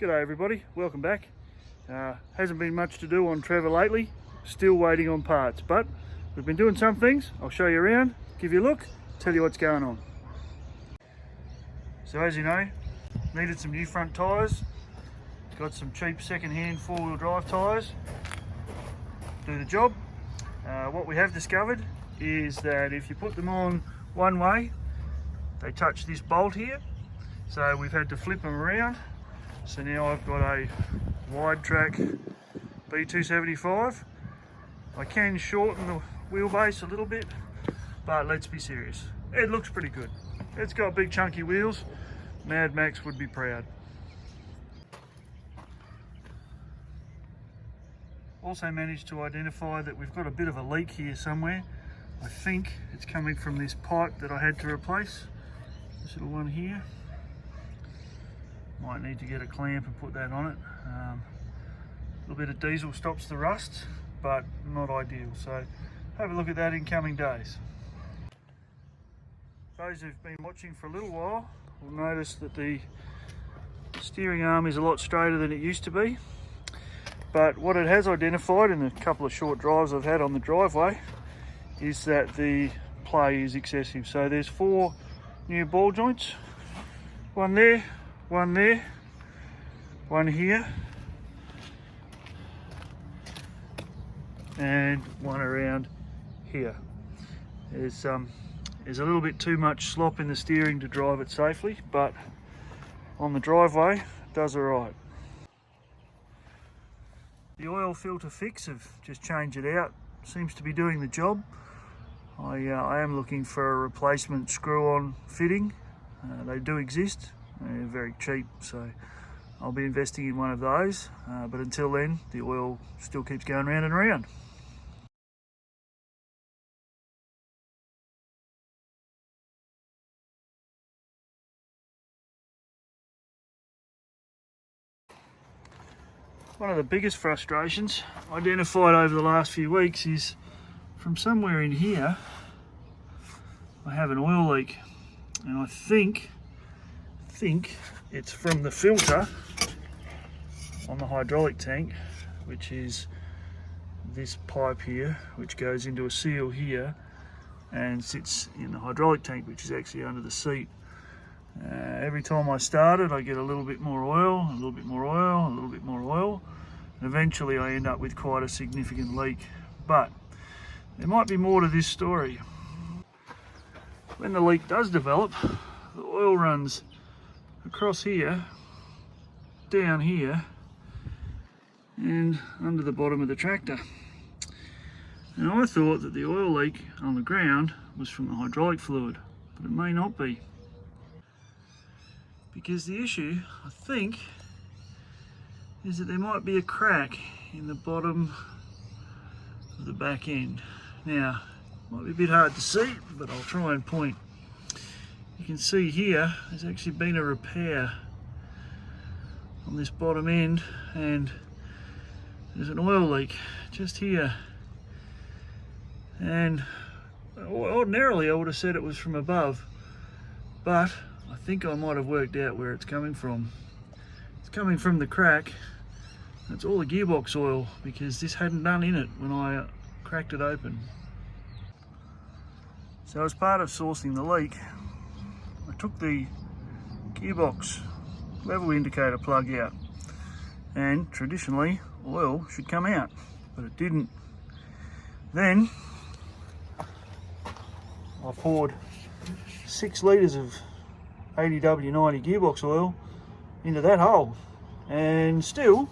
G'day everybody, welcome back. Hasn't been much to do on Trevor lately, still waiting on parts, but we've been doing some things. I'll show you around, give you a look, tell you what's going on. So as you know, needed some new front tyres, got some cheap second-hand four-wheel drive tyres, do the job. What we have discovered is that if you put them on one way, they touch this bolt here, so we've had to flip them around. So now I've got a wide track B275. I can shorten the wheelbase a little bit, but let's be serious, it looks pretty good. It's got big chunky wheels. Mad Max would be proud. Also managed to identify that we've got a bit of a leak here somewhere. I think it's coming from this pipe that I had to replace. This little one here. Might need to get a clamp and put that on it. A little bit of diesel stops the rust, but not ideal. So have a look at that in coming days. Those who've been watching for a little while will notice that the steering arm is a lot straighter than it used to be. But what it has identified in the couple of short drives I've had on the driveway is that the play is excessive. So there's 4 new ball joints, one there, one there, one here, and one around here. There's a little bit too much slop in the steering to drive it safely, but on the driveway it does alright. The oil filter fix, have just changed it out, seems to be doing the job. I am looking for a replacement screw-on fitting. They do exist. They're very cheap, so I'll be investing in one of those, but until then the oil still keeps going round and round. One of the biggest frustrations identified over the last few weeks is from somewhere in here I have an oil leak, and I think it's from the filter on the hydraulic tank, which is this pipe here, which goes into a seal here and sits in the hydraulic tank, which is actually under the seat. Every time I start it, I get a little bit more oil, a little bit more oil, a little bit more oil, and eventually I end up with quite a significant leak. But there might be more to this story. When the leak does develop, the oil runs across here, down here, and under the bottom of the tractor. And I thought that the oil leak on the ground was from the hydraulic fluid, but it may not be. Because the issue, I think, is that there might be a crack in the bottom of the back end. Now, it might be a bit hard to see, but I'll try and point. You can see here there's actually been a repair on this bottom end, and there's an oil leak just here. And ordinarily I would have said it was from above, but I think I might have worked out where it's coming from. It's coming from the crack. It's all the gearbox oil, because this hadn't done in it when I cracked it open. So as part of sourcing the leak, I took the gearbox level indicator plug out, and traditionally oil should come out, but it didn't. Then I poured 6 litres of 80W90 gearbox oil into that hole, and still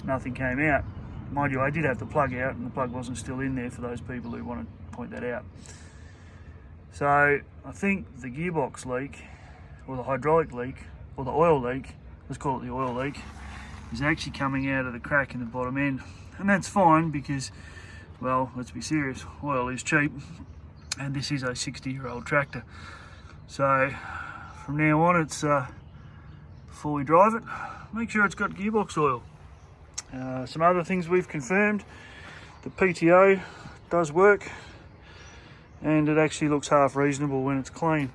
nothing came out. Mind you, I did have the plug out, and the plug wasn't still in there, for those people who want to point that out. So I think the gearbox leak, or the hydraulic leak, or the oil leak, let's call it the oil leak, is actually coming out of the crack in the bottom end. And that's fine, because, well, let's be serious, oil is cheap, and this is a 60-year-old tractor. So from now on, it's before we drive it, make sure it's got gearbox oil. Some other things we've confirmed: the PTO does work, and it actually looks half reasonable when it's clean.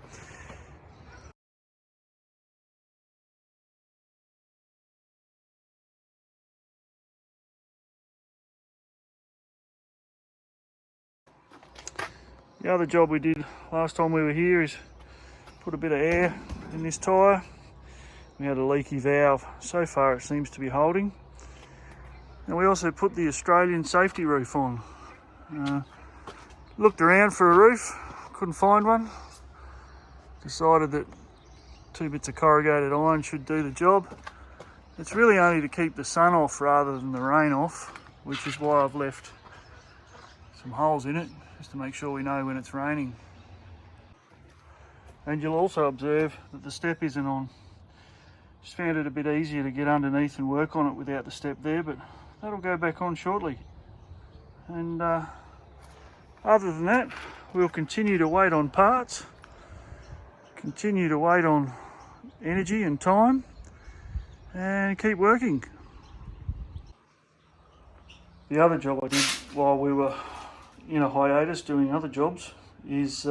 The other job we did last time we were here is put a bit of air in this tyre. We had a leaky valve. So far it seems to be holding. And we also put the Australian safety roof on. Looked around for a roof, couldn't find one. Decided that 2 bits of corrugated iron should do the job. It's really only to keep the sun off rather than the rain off, which is why I've left some holes in it, just to make sure we know when it's raining. And you'll also observe that the step isn't on. Just found it a bit easier to get underneath and work on it without the step there, but that'll go back on shortly. And other than that, we'll continue to wait on parts, continue to wait on energy and time, and keep working. The other job I did while we were in a hiatus doing other jobs is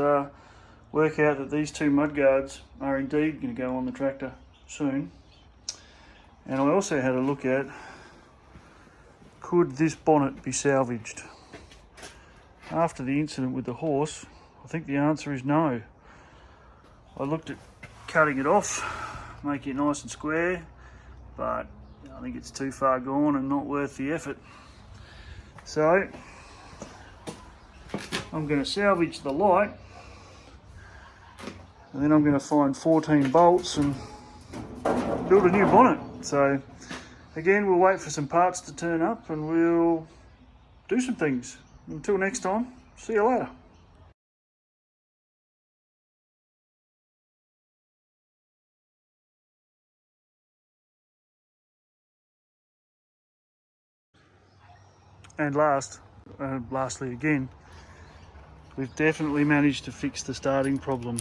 work out that these 2 mudguards are indeed going to go on the tractor soon. And I also had a look at, could this bonnet be salvaged? After the incident with the horse, I think the answer is no. I looked at cutting it off, making it nice and square, but I think it's too far gone and not worth the effort. So I'm going to salvage the light, and then I'm going to find 14 bolts and build a new bonnet. So again, we'll wait for some parts to turn up and we'll do some things. Until next time, see you later. And lastly again, we've definitely managed to fix the starting problem.